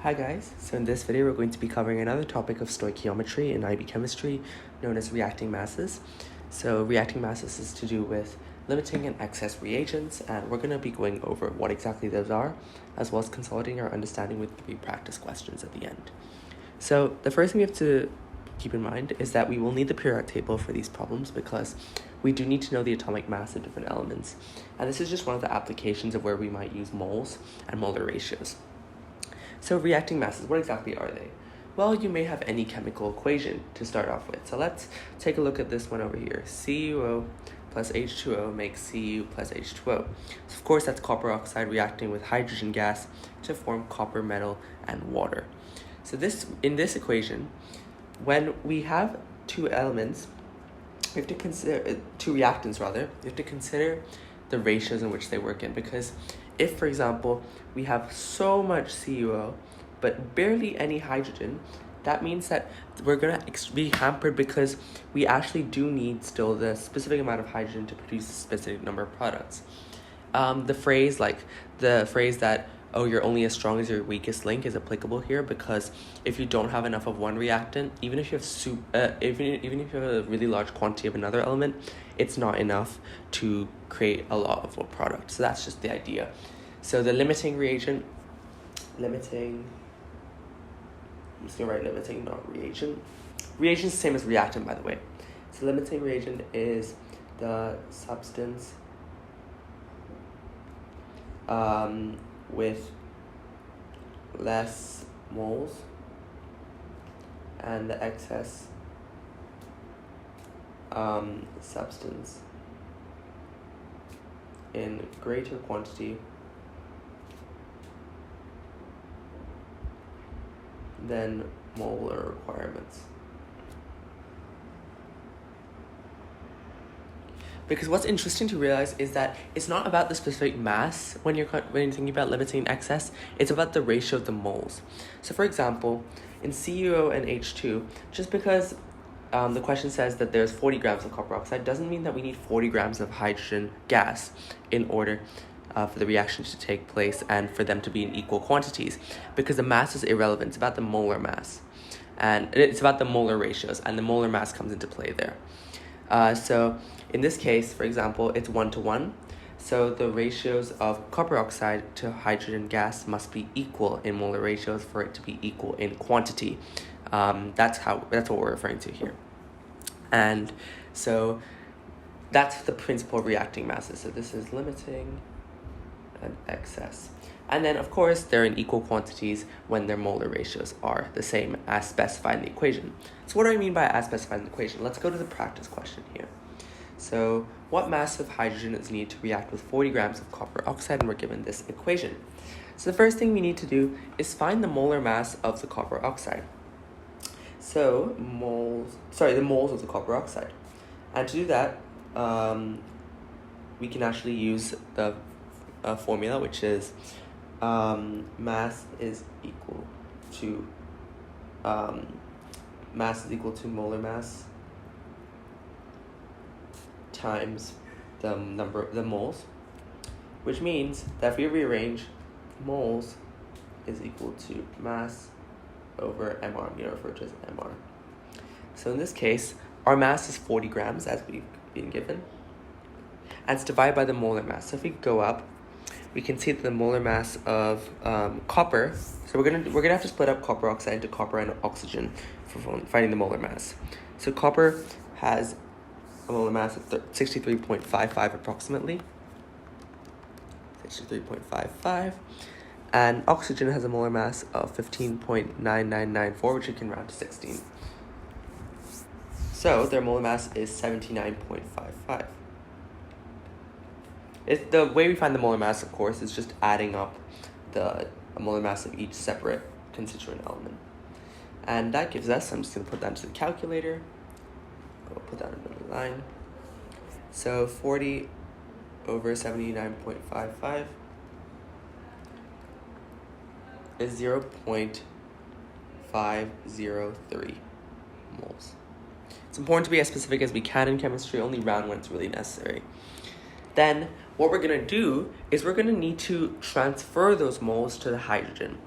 Hi guys, so in this video we're going to be covering another topic of stoichiometry in IB chemistry known as reacting masses. So reacting masses is to do with limiting and excess reagents, and we're going to be going over what exactly those are, as well as consolidating our understanding with 3 practice questions at the end. So the first thing we have to keep in mind is that we will need the periodic table for these problems because we do need to know the atomic mass of different elements, and this is just one of the applications of where we might use moles and molar ratios. So reacting masses, what exactly are they? Well, you may have any chemical equation to start off with. So let's take a look at this one over here. CuO plus H2O makes Cu plus H2O. So of course, that's copper oxide reacting with hydrogen gas to form copper metal and water. So in this equation, when we have two elements, we have to consider, two reactants rather, we have to consider the ratios in which they work in, because if, for example, we have so much CuO but barely any hydrogen, that means that we're going to be hampered because we actually do need still the specific amount of hydrogen to produce a specific number of products. The phrase that, oh, you're only as strong as your weakest link is applicable here, because if you don't have enough of one reactant, even if you have even if you have a really large quantity of another element, it's not enough to create a lot of a product. So that's just the idea. So the limiting reagent, I'm just gonna write limiting, not reagent. Reagent is the same as reactant, by the way. So limiting reagent is the substance with less moles and the excess substance in greater quantity than molar requirements. Because what's interesting to realize is that it's not about the specific mass when you're thinking about limiting excess, it's about the ratio of the moles. So for example, in CuO and H2, just because the question says that there's 40 grams of copper oxide doesn't mean that we need 40 grams of hydrogen gas in order for the reaction to take place and for them to be in equal quantities, because the mass is irrelevant. It's about the molar mass, and it's about the molar ratios, and the molar mass comes into play there. So in this case, for example, it's 1:1. So the ratios of copper oxide to hydrogen gas must be equal in molar ratios for it to be equal in quantity. That's what we're referring to here. And so that's the principle of reacting masses. So this is limiting and excess. And then, of course, they're in equal quantities when their molar ratios are the same as specified in the equation. So what do I mean by as specified in the equation? Let's go to the practice question here. So what mass of hydrogen is needed to react with 40 grams of copper oxide? And we're given this equation. So the first thing we need to do is find the molar mass of the copper oxide. So the moles of the copper oxide. And to do that, we can actually use the formula, which is mass is equal to molar mass times the number of the moles, which means that if we rearrange, moles is equal to mass over mR. I'm going to refer to it as mR. So in this case, our mass is 40 grams as we've been given, and it's divided by the molar mass. So if we go up, we can see that the molar mass of copper, so we're gonna have to split up copper oxide into copper and oxygen for finding the molar mass. So copper has a molar mass of 63.55 approximately, 63.55, and oxygen has a molar mass of 15.9994, which we can round to 16. So their molar mass is 79.55. The way we find the molar mass, of course, is just adding up the molar mass of each separate constituent element. And that gives us, I'm just going to put that into the calculator. I'll put that in another line. So 40 over 79.55 is 0.503 moles. It's important to be as specific as we can in chemistry, only round when it's really necessary. Then what we're going to do is we're going to need to transfer those moles to the hydrogen,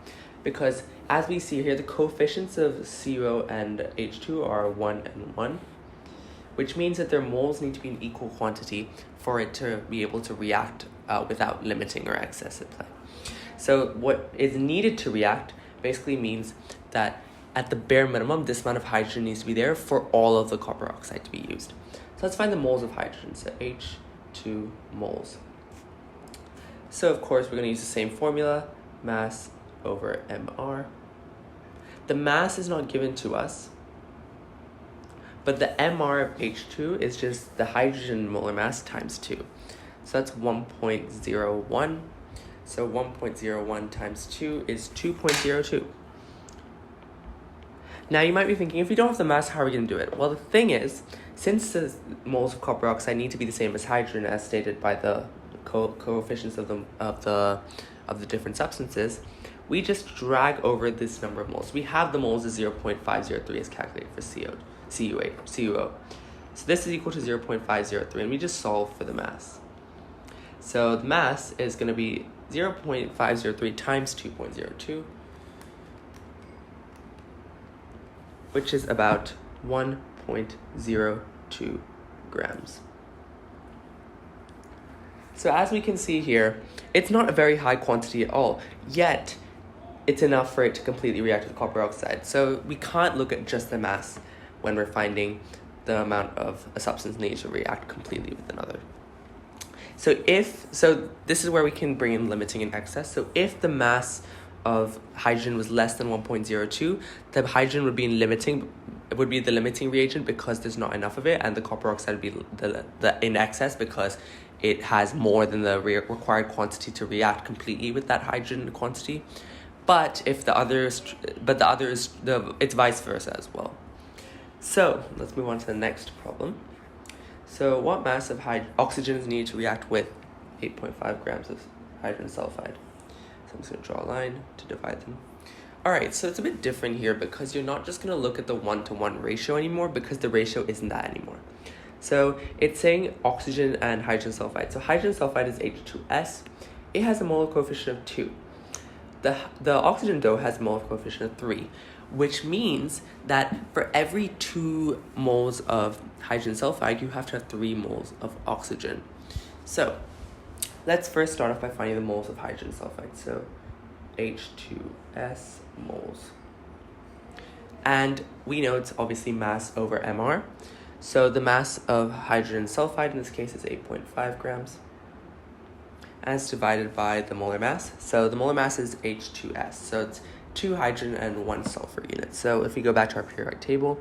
because as we see here, the coefficients of CO and H2 are 1 and 1, which means that their moles need to be an equal quantity for it to be able to react without limiting or excess at play. So what is needed to react basically means that at the bare minimum, this amount of hydrogen needs to be there for all of the copper oxide to be used. So let's find the moles of hydrogen, so H2 moles. So of course, we're going to use the same formula, mass over mR. The mass is not given to us, but the mR of H2 is just the hydrogen molar mass times 2. So that's 1.01. So 1.01 times 2 is 2.02. Now you might be thinking, if we don't have the mass, how are we going to do it? Well, the thing is, since the moles of copper oxide need to be the same as hydrogen as stated by the coefficients of the different substances, we just drag over this number of moles. We have the moles as 0.503 as calculated for CuO. So this is equal to 0.503, and we just solve for the mass. So the mass is going to be 0.503 times 2.02, which is about 1.02 grams. So as we can see here, it's not a very high quantity at all, yet it's enough for it to completely react with copper oxide. So we can't look at just the mass when we're finding the amount of a substance needs to react completely with another. So this is where we can bring in limiting and excess. So if the mass of hydrogen was less than 1.02, the hydrogen would be the limiting reagent because there's not enough of it, and the copper oxide would be the in excess because it has more than the required quantity to react completely with that hydrogen quantity. But if it's vice versa as well. So let's move on to the next problem. So what mass of oxygen is needed to react with 8.5 grams of hydrogen sulfide? So I'm just going to draw a line to divide them. All right, so it's a bit different here because you're not just going to look at the 1-to-1 ratio anymore, because the ratio isn't that anymore. So it's saying oxygen and hydrogen sulfide. So hydrogen sulfide is H2S. It has a molar coefficient of 2. The oxygen, though, has a molar coefficient of 3, which means that for every 2 moles of hydrogen sulfide, you have to have 3 moles of oxygen. So let's first start off by finding the moles of hydrogen sulfide. So H2S moles. And we know it's obviously mass over mR. So the mass of hydrogen sulfide in this case is 8.5 grams. And it's divided by the molar mass. So the molar mass is H2S. So it's 2 hydrogen and 1 sulfur unit. So if we go back to our periodic table,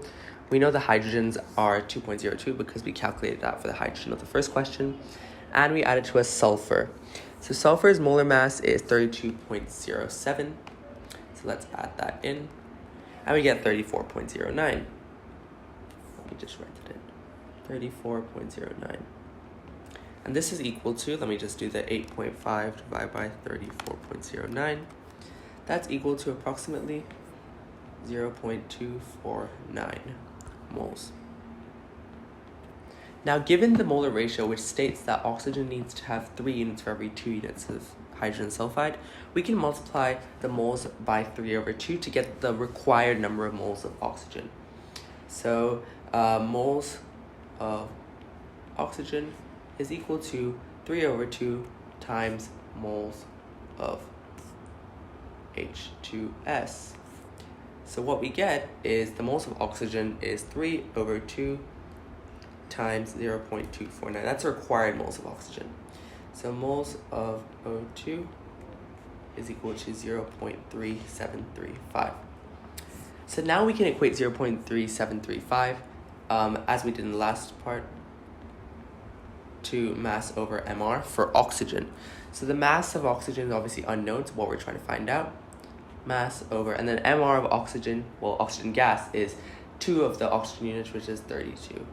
we know the hydrogens are 2.02 because we calculated that for the hydrogen of the first question. And we added to a sulfur. So sulfur's molar mass is 32.07. So let's add that in. And we get 34.09. Let me just write it in. 34.09. And this is equal to, let me just do the 8.5 divided by 34.09. That's equal to approximately 0.249 moles. Now, given the molar ratio, which states that oxygen needs to have 3 units for every 2 units of hydrogen sulfide, we can multiply the moles by 3/2 to get the required number of moles of oxygen. So moles of oxygen is equal to 3/2 times moles of H2S. So what we get is the moles of oxygen is 3/2 times 0.249. That's the required moles of oxygen. So moles of O2 is equal to 0.3735. So now we can equate 0.3735, as we did in the last part, to mass over mR for oxygen. So the mass of oxygen is obviously unknown, so what we're trying to find out. Mass over, and then mR of oxygen, well, oxygen gas is 2 of the oxygen units, which is 32.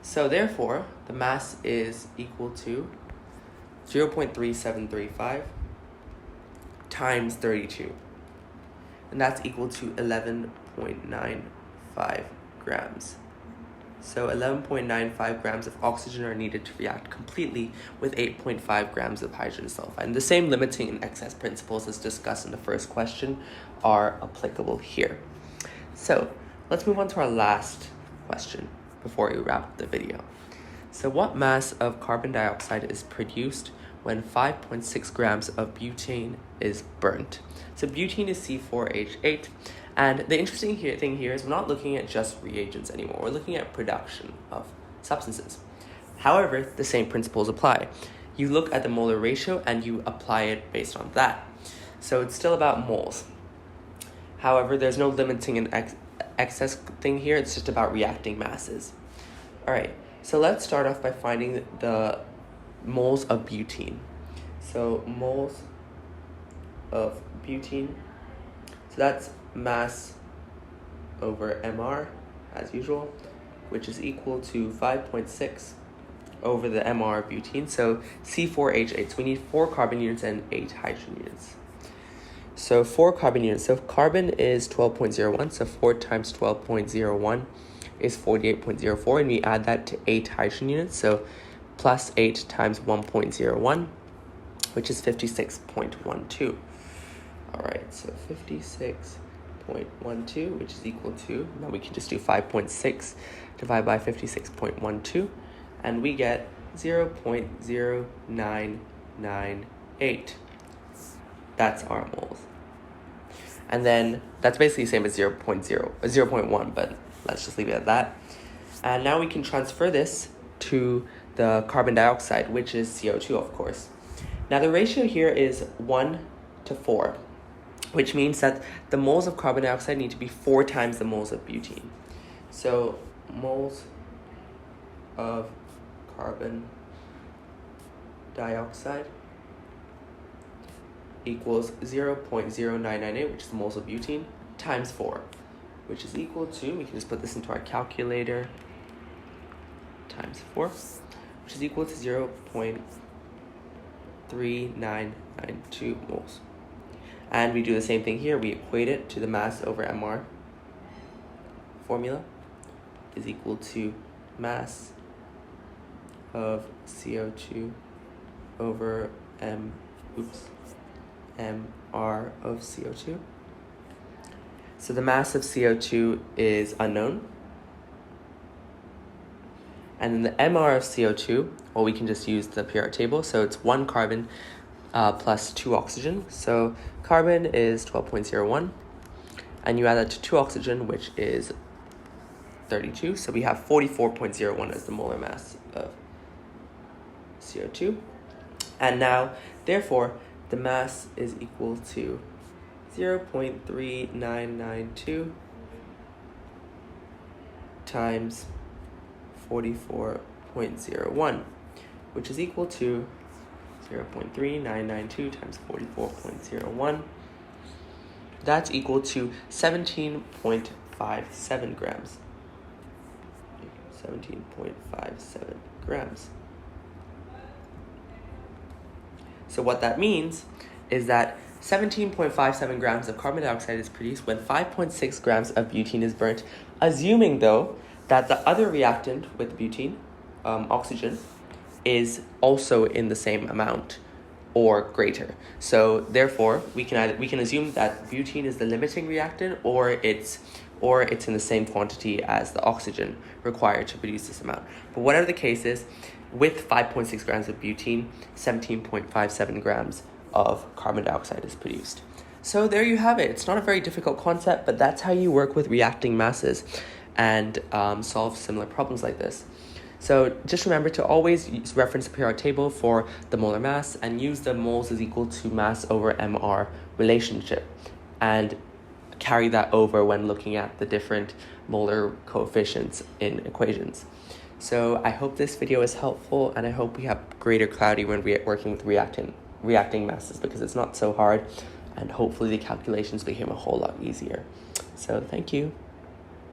So therefore, the mass is equal to 0.3735 times 32. And that's equal to 11.95 grams. So 11.95 grams of oxygen are needed to react completely with 8.5 grams of hydrogen sulfide. And the same limiting and excess principles as discussed in the first question are applicable here. So let's move on to our last question before we wrap up the video. So what mass of carbon dioxide is produced when 5.6 grams of butane is burnt? So butene is C4H8. And the interesting thing here is we're not looking at just reagents anymore. We're looking at production of substances. However, the same principles apply. You look at the molar ratio and you apply it based on that. So it's still about moles. However, there's no limiting and excess thing here. It's just about reacting masses. All right, so let's start off by finding the moles of butene. So moles of butene. So that's mass over mR, as usual, which is equal to 5.6 over the mR of butene. So C4H8. So we need 4 carbon units and 8 hydrogen units. So 4 carbon units. So carbon is 12.01. So 4 times 12.01 is 48.04. And we add that to 8 hydrogen units. So plus 8 times 1.01, which is 56.12. All right, so 56.12, which is equal to, now we can just do 5.6 divided by 56.12, and we get 0.0998. That's our moles. And then that's basically the same as 0.1, but let's just leave it at that. And now we can transfer this to the carbon dioxide, which is CO2, of course. Now the ratio here is 1 to 4. Which means that the moles of carbon dioxide need to be 4 times the moles of butene. So moles of carbon dioxide equals 0.0998, which is the moles of butene, times 4, which is equal to, we can just put this into our calculator, times 4, which is equal to 0.3992 moles. And we do the same thing here. We equate it to the mass over mR. Formula is equal to mass of CO2 over mR of CO2. So the mass of CO2 is unknown. And then the mR of CO2, well, we can just use the periodic table. So it's 1 carbon plus 2 oxygen. So carbon is 12.01, and you add that to 2 oxygen, which is 32. So we have 44.01 as the molar mass of CO2. And now, therefore, the mass is equal to 0.3992 times 44.01, which is equal to 0.3992 times 44.01. That's equal to 17.57 grams. 17.57 grams. So what that means is that 17.57 grams of carbon dioxide is produced when 5.6 grams of butene is burnt, assuming, though, that the other reactant with butene, oxygen, is also in the same amount or greater. So therefore, we can assume that butene is the limiting reactant, or it's in the same quantity as the oxygen required to produce this amount. But whatever the case is, with 5.6 grams of butene, 17.57 grams of carbon dioxide is produced. So there you have it. It's not a very difficult concept, but that's how you work with reacting masses and solve similar problems like this. So just remember to always reference the periodic table for the molar mass and use the moles is equal to mass over mR relationship, and carry that over when looking at the different molar coefficients in equations. So I hope this video is helpful, and I hope we have greater clarity when we're working with reacting masses, because it's not so hard, and hopefully the calculations became a whole lot easier. So thank you.